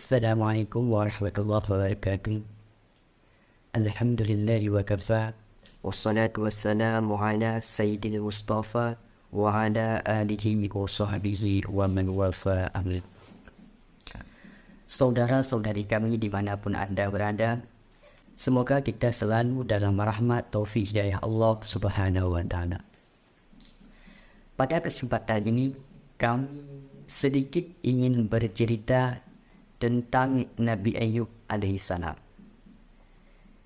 Assalamualaikum warahmatullahi wabarakatuh. Alhamdulillahi wa kafa. Wassalatu wassalamu ala sayyidil Mustafa wa ala alihi wa sahbihi wa man wafa, amin. Saudara-saudari kami dimanapun anda berada, semoga kita selalu dalam rahmat taufik hidayah Allah subhanahu wa ta'ala. Pada kesempatan ini, kami sedikit ingin bercerita tentang Nabi Ayub alaihissalam.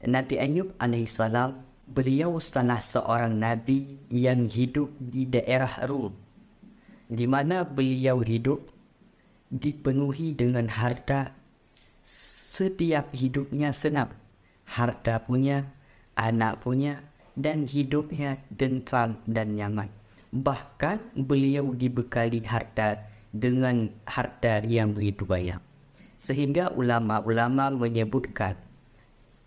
Nabi Ayub alaihissalam, beliau salah seorang Nabi yang hidup di daerah Rum, di mana beliau hidup dipenuhi dengan harta. Setiap hidupnya senang, harta punya, anak punya, dan hidupnya tentram dan nyaman. Bahkan beliau dibekali harta dengan harta yang begitu banyak. Sehingga ulama-ulama menyebutkan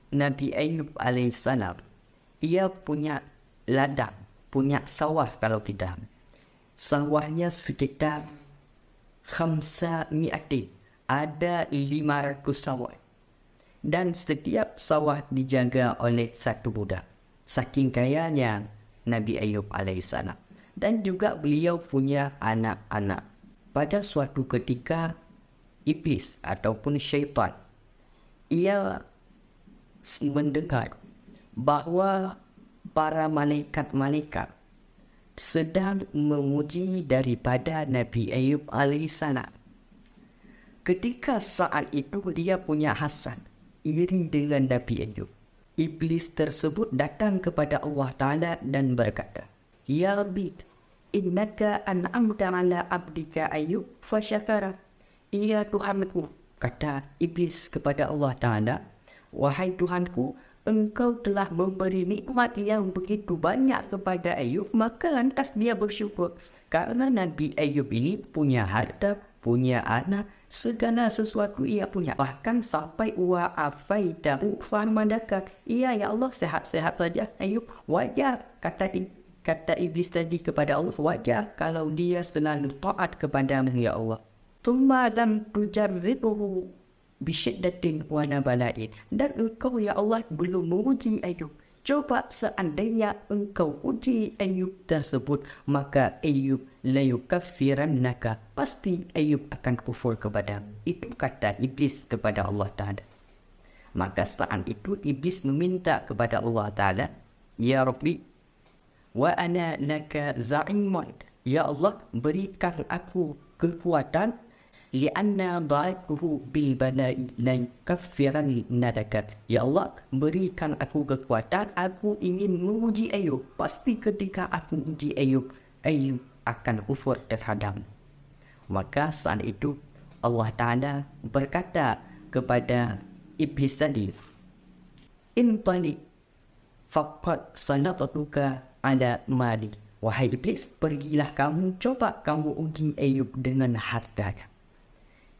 Nabi Ayub alaihissalam, ia punya ladang, punya sawah kalau kita. Sawahnya sekitar 500, ada 500 sawah. Dan setiap sawah dijaga oleh satu budak. Saking kayanya Nabi Ayub alaihissalam. Dan juga beliau punya anak-anak. Pada suatu ketika, iblis ataupun syaitan, ia mendengar bahawa para malaikat-malaikat sedang memuji daripada Nabi Ayub alaihissalam. Ketika saat itu dia punya hasad, iri dengan Nabi Ayub. Iblis tersebut datang kepada Allah Ta'ala dan berkata, "Ya Rabbi, innaka an'amta ala abdika Ayub fasyakara." "Ya Tuhanku," kata iblis kepada Allah Ta'ala, "wahai Tuhanku, engkau telah memberi nikmat yang begitu banyak kepada Ayub, maka lantas dia bersyukur." Karena Nabi Ayub ini punya harta, punya anak, segala sesuatu ia punya. Bahkan sampai wa afaitahu famadaka. "Ya Allah, sehat-sehat saja Ayub." Wajar, kata iblis tadi kepada Allah, wajar kalau dia selalu taat kepadamu ya Allah. "Thumma lam tujarribuhu bisyiddatin wa nabala'in." Dan engkau ya Allah belum menguji Ayub. Coba seandainya engkau uji Ayub tersebut, maka Ayub la yukaffirannaka, pasti Ayub akan kufur kepadamu. Itu kata iblis kepada Allah Ta'ala. Maka saat itu iblis meminta kepada Allah Ta'ala, "Ya Rabbi, wa ana laka za'imun." Ya Allah, berikan aku kekuatan, li'anna da'ikuhu bil bala'i la yukaffiran nadakat. Ya Allah, berikan aku kekuatan, aku ingin menguji Ayub. Pasti ketika aku uji Ayub, Ayub akan kufur terhadap. Maka saat itu Allah Ta'ala berkata kepada iblis tadi, "Intali faqad sanatatuka ala mali." Wahai iblis, pergilah kamu, coba kamu uji Ayub dengan hartanya.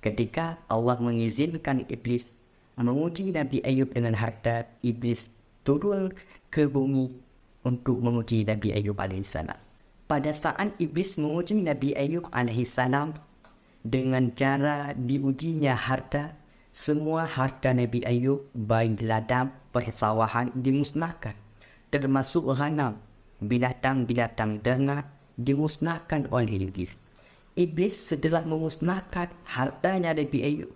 Ketika Allah mengizinkan iblis menguji Nabi Ayub dengan harta, iblis turun ke bumi untuk menguji Nabi Ayub alaihissalam. Pada saat iblis menguji Nabi Ayub alaihissalam dengan cara diujinya harta, semua harta Nabi Ayub, baik ladang, persawahan, dimusnahkan. Termasuk ghanam, binatang-binatang ternak, dimusnahkan oleh iblis. Iblis setelah memusnahkan hartanya Nabi Ayub,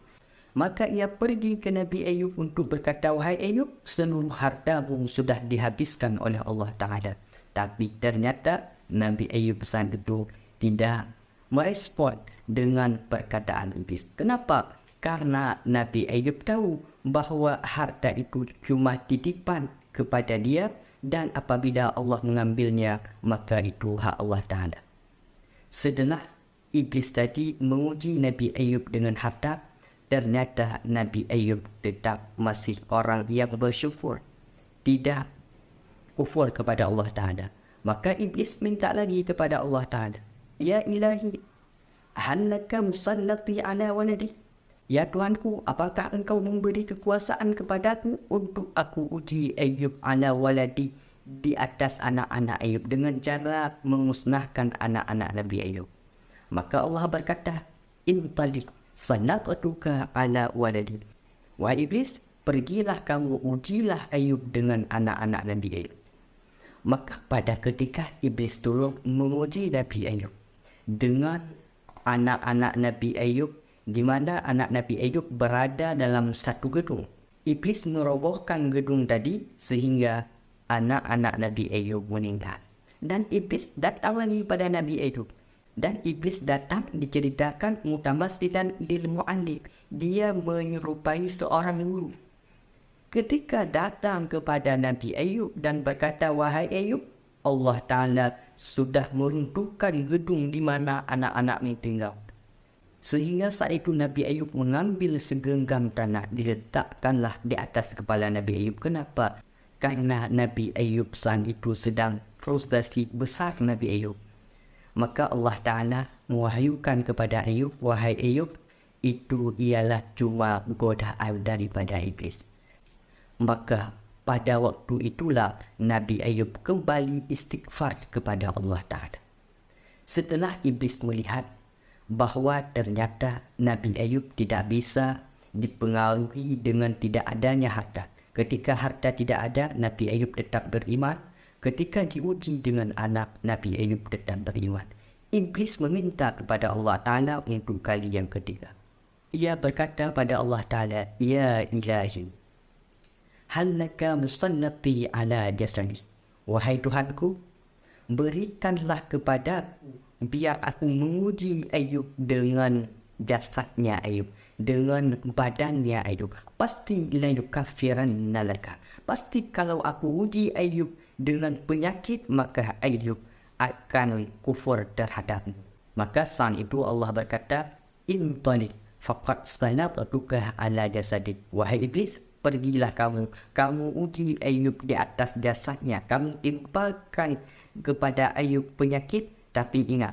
maka ia pergi ke Nabi Ayub untuk berkata, "Wahai Ayub, seluruh hartamu sudah dihabiskan oleh Allah Ta'ala." Tapi ternyata Nabi Ayub saat itu tidak merespon dengan perkataan iblis. Kenapa? Karena Nabi Ayub tahu bahawa harta itu cuma titipan kepada dia, dan apabila Allah mengambilnya, maka itu hak Allah Ta'ala. Setelah iblis tadi menguji Nabi Ayub dengan harta, ternyata Nabi Ayub tetap masih orang yang bersyukur, tidak kufur kepada Allah Ta'ala. Maka iblis minta lagi kepada Allah Ta'ala, "Ya ilahi, halaka musallati ala waladi." Ya Tuhanku, apakah engkau memberi kekuasaan kepadaku untuk aku uji Ayub ala waladi, di atas anak-anak Ayub, dengan cara memusnahkan anak-anak Nabi Ayub? Maka Allah berkata, "Intalik, sanaqtuka ala waladi. Wahai iblis, pergilah kamu ujilah Ayub dengan anak-anak Nabi Ayub. Maka pada ketika iblis tolong menguji Nabi Ayub dengan anak-anak Nabi Ayub, di mana anak Nabi Ayub berada dalam satu gedung. Iblis merobohkan gedung tadi sehingga anak-anak Nabi Ayub meninggal. Dan iblis datang lagi pada Nabi Ayub. Dan iblis datang diceritakan mutamassilan lil mu'allim. Dia menyerupai seorang guru. Ketika datang kepada Nabi Ayub dan berkata, wahai Ayub, Allah Ta'ala sudah meruntuhkan gedung di mana anak-anak ini tinggal. Sehingga saat itu Nabi Ayub mengambil segenggam tanah, diletakkanlah di atas kepala Nabi Ayub. Kenapa? Karena Nabi Ayub saat itu sedang frustasi besar Nabi Ayub. Maka Allah Ta'ala mewahyukan kepada Ayub, wahai Ayub, itu ialah cuma godaan daripada iblis. Maka pada waktu itulah Nabi Ayub kembali istighfar kepada Allah Ta'ala. Setelah iblis melihat bahawa ternyata Nabi Ayub tidak bisa dipengaruhi dengan tidak adanya harta. Ketika harta tidak ada, Nabi Ayub tetap beriman. Ketika diuji dengan anak, Nabi Ayub tetap beriman. Iblis meminta kepada Allah Ta'ala untuk kali yang ketiga. Ia berkata pada Allah Ta'ala, ya ilahi, halaka musannati ala jasadi. Wahai Tuhanku, berikanlah kepadaku biar aku menguji Ayub dengan jasadnya Ayub, dengan badannya Ayub. Pasti la yukaffiranna laka. Pasti kalau aku uji Ayub dengan penyakit, maka Ayub akan kufur terhadapmu. Maka sang itu Allah berkata, intalik faqad sanaqtuka ala jasadik. Wahai iblis, pergilah kamu uji Ayub di atas jasadnya, kamu timpakan kepada Ayub penyakit. Tapi ingat,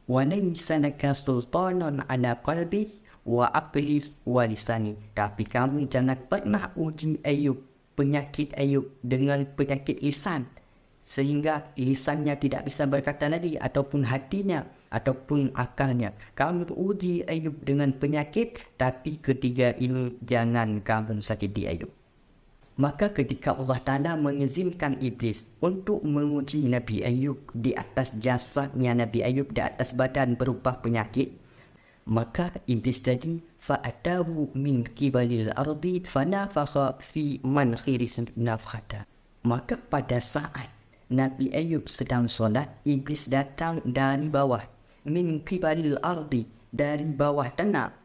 walaysa laka sultanan ala qalbi wa aqli wa lisani. Tapi kamu jangan pernah uji Ayub, penyakit Ayub dengan penyakit lisan, sehingga lisannya tidak bisa berkata lagi, ataupun hatinya, ataupun akalnya. Kamu uji Ayub dengan penyakit, tapi ketiga ini jangan kamu sakiti Ayub. Maka ketika Allah Ta'ala mengizinkan iblis untuk menguji Nabi Ayub di atas jasadnya Nabi Ayub, di atas badan berupa penyakit, maka iblis tadi fa'atahu min kibalil ardi fanafakha fi mankhiri nafhata. Maka pada saat Nabi Ayub sedang solat, iblis datang dari bawah, min kibalil ardi, dari bawah tanah.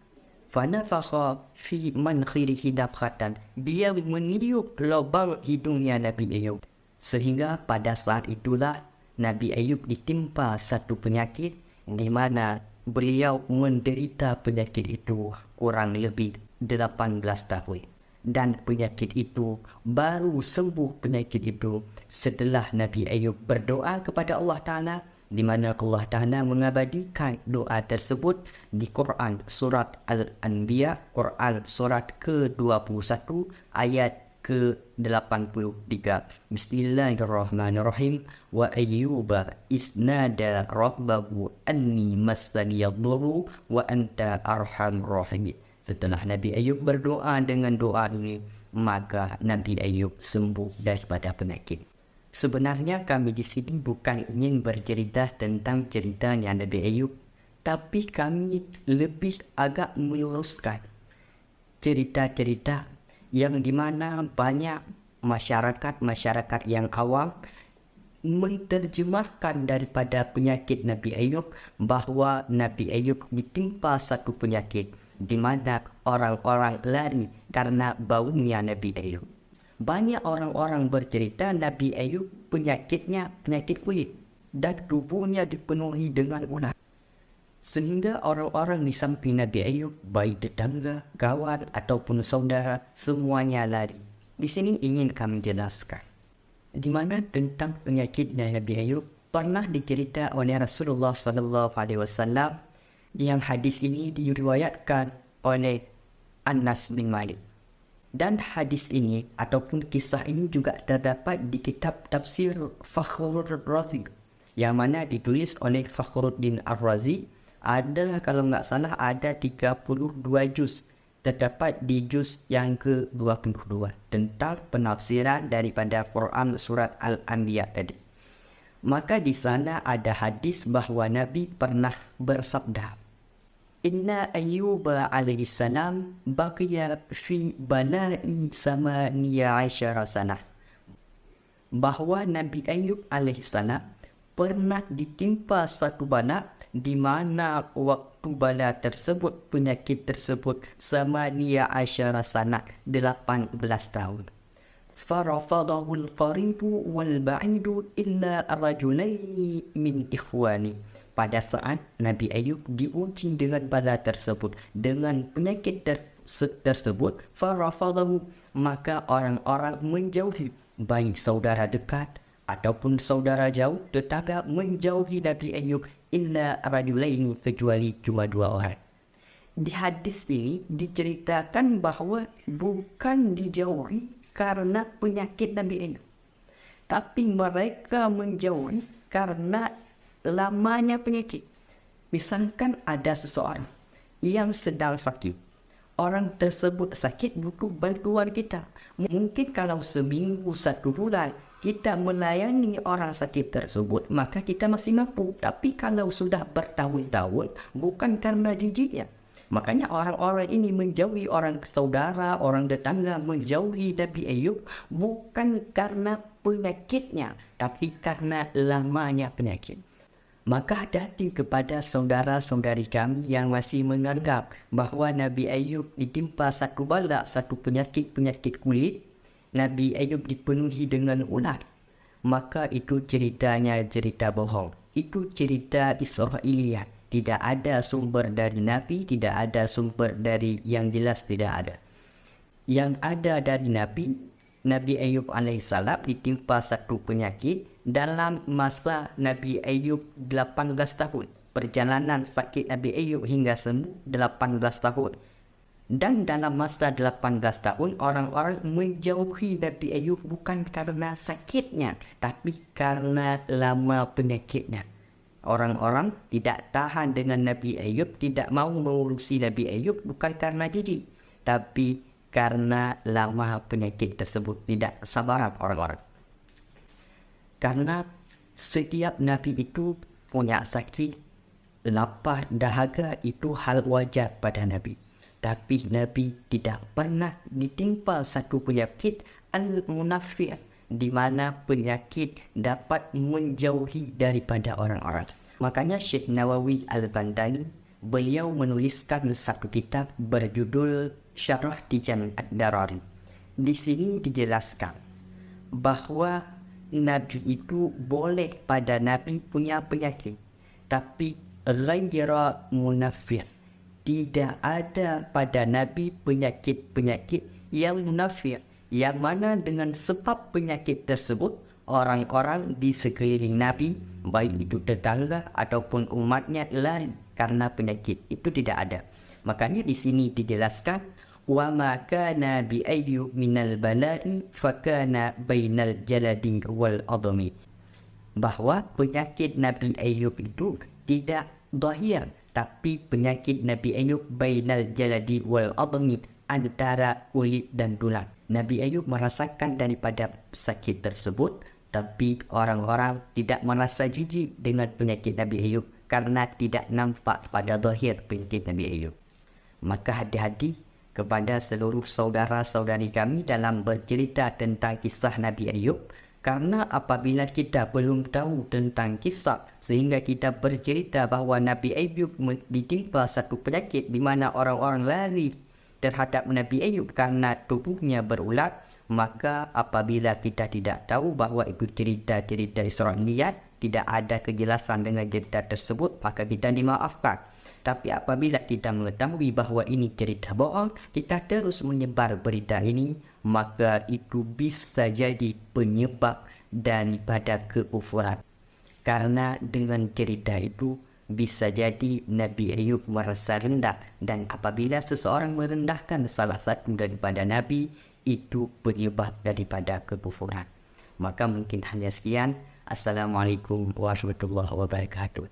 Fanafakha fi mankhirihi nafhatan. Dia meniup lubang hidungnya Nabi Ayub. Sehingga pada saat itulah Nabi Ayub ditimpa satu penyakit, di mana beliau menderita penyakit itu kurang lebih 18 tahun. Dan penyakit itu baru sembuh penyakit itu setelah Nabi Ayub berdoa kepada Allah Ta'ala, di mana Allah Ta'ala mengabadikan doa tersebut di Quran surat Al-Anbiya, Quran surat ke-21 ayat ke-83. Bismillahirrahmanirrahim. Wa ayyuba isnada rabbahu anni massaniyadhurru wa anta arhamur rahimin. Setelah Nabi Ayub berdoa dengan doa ini, maka Nabi Ayub sembuh daripada penyakit. Sebenarnya kami di sini bukan ingin bercerita tentang ceritanya Nabi Ayub, tapi kami lebih agak meluruskan cerita-cerita yang dimana banyak masyarakat yang awam menerjemahkan daripada penyakit Nabi Ayub bahawa Nabi Ayub ditimpa satu penyakit di mana orang-orang lari karena baunya Nabi Ayub. Banyak orang-orang bercerita Nabi Ayub penyakitnya penyakit kulit dan tubuhnya dipenuhi dengan ular. Sehingga orang-orang di samping Nabi Ayub, baik tetangga, kawan ataupun saudara, semuanya lari. Di sini ingin kami jelaskan, di mana tentang penyakitnya Nabi Ayub pernah dicerita oleh Rasulullah SAW, yang hadis ini diriwayatkan oleh Anas bin Malik. Dan hadis ini ataupun kisah ini juga terdapat di kitab tafsir Fakhruddin Razi, yang mana ditulis oleh Fakhruddin Ar-Razi Ada, kalau nggak salah, ada 32 juz. Terdapat di juz yang ke-22 tentang penafsiran daripada Quran surat Al-Anbiya tadi. Maka di sana ada hadis bahawa Nabi pernah bersabda, Inna Ayyuba alaihi salam baqiya fi bala'i samaniya asyara sanah. Bahawa Nabi Ayyub alaihi salam pernah ditimpa satu bala di mana waktu bala tersebut, penyakit tersebut, samaniya asyara sanah, 18 tahun. فرفضه القريب والبعيد إلا الرجلين من إخواني. Pada saat Nabi Ayub diuji dengan bala tersebut, dengan penyakit tersebut, farafadahu, maka orang-orang menjauhi, baik saudara dekat ataupun saudara jauh, tetangga, menjauhi Nabi Ayub, illa rajulain, kecuali cuma 2 orang. Di hadis ini diceritakan bahawa bukan dijauhi karena penyakit Nabi Ayub, tapi mereka menjauhi karena lamanya penyakit. Misalkan ada seseorang yang sedang sakit, orang tersebut sakit butuh bantuan kita. Mungkin kalau seminggu, 1 bulan kita melayani orang sakit tersebut, maka kita masih mampu. Tapi kalau sudah bertahun-tahun, bukan karena jijiknya. Makanya orang-orang ini menjauhi orang saudara, orang tetangga, menjauhi Nabi Ayub bukan karena penyakitnya, tapi karena lamanya penyakit. Maka hati-hati kepada saudara-saudari kami yang masih menganggap bahawa Nabi Ayub ditimpa satu bala, satu penyakit kulit, Nabi Ayub dipenuhi dengan ular. Maka itu ceritanya cerita bohong. Itu cerita Israiliyat. Tidak ada sumber dari Nabi, tidak ada sumber dari yang jelas, tidak ada. Yang ada dari Nabi Ayub alaihissalam ditimpa satu penyakit dalam masa Nabi Ayub 18 tahun. Perjalanan sakit Nabi Ayub hingga sembuh 18 tahun. Dan dalam masa 18 tahun, orang-orang menjauhi Nabi Ayub bukan karena sakitnya, tapi karena lama penyakitnya. Orang-orang tidak tahan dengan Nabi Ayub, tidak mau mengurusi Nabi Ayub bukan karena jijik, tapi karena lama penyakit tersebut, tidak sabaran orang-orang. Karena setiap Nabi itu punya sakit, lapar, dahaga, itu hal wajar pada Nabi. Tapi Nabi tidak pernah ditimpa satu penyakit al-munafi', di mana penyakit dapat menjauhi daripada orang-orang. Makanya Syekh Nawawi Al-Bandani, beliau menuliskan satu kitab berjudul Syarah Tijan Ad-Darari. Di sini dijelaskan bahawa Nabi itu boleh pada Nabi punya penyakit, tapi ghaira munafi'. Tidak ada pada Nabi penyakit-penyakit yang munafi', yang mana dengan sebab penyakit tersebut orang-orang di sekeliling Nabi, baik itu tetangga ataupun umatnya, lari karena penyakit. Itu tidak ada. Makanya di sini dijelaskan, wa ma kana bi ayyub minal bala'i fa kana bainal jaladi wal adami, bahwa penyakit Nabi Ayub itu tidak zahir, tapi penyakit Nabi Ayub bainal jaladi wal adami, antara kulit dan tulang. Nabi Ayub merasakan daripada sakit tersebut, tapi orang-orang tidak merasa jijik dengan penyakit Nabi Ayub karena tidak nampak pada zahir penyakit Nabi Ayub. Maka hati-hati kepada seluruh saudara-saudari kami dalam bercerita tentang kisah Nabi Ayub, karena apabila kita belum tahu tentang kisah sehingga kita bercerita bahawa Nabi Ayub ditimpa satu penyakit di mana orang-orang lari terhadap Nabi Ayub karena tubuhnya berulat, maka apabila kita tidak tahu bahawa itu cerita-cerita Israiliyat, tidak ada kejelasan dengan cerita tersebut, maka kita dimaafkan. Tapi apabila kita mengetahui bahawa ini cerita bohong, kita terus menyebar berita ini, maka itu bisa jadi penyebab daripada kekufuran. Karena dengan cerita itu bisa jadi Nabi Ayub merasa rendah, dan apabila seseorang merendahkan salah satu daripada Nabi, itu penyebab daripada kekufuran. Maka mungkin hanya sekian. Assalamualaikum warahmatullahi wabarakatuh.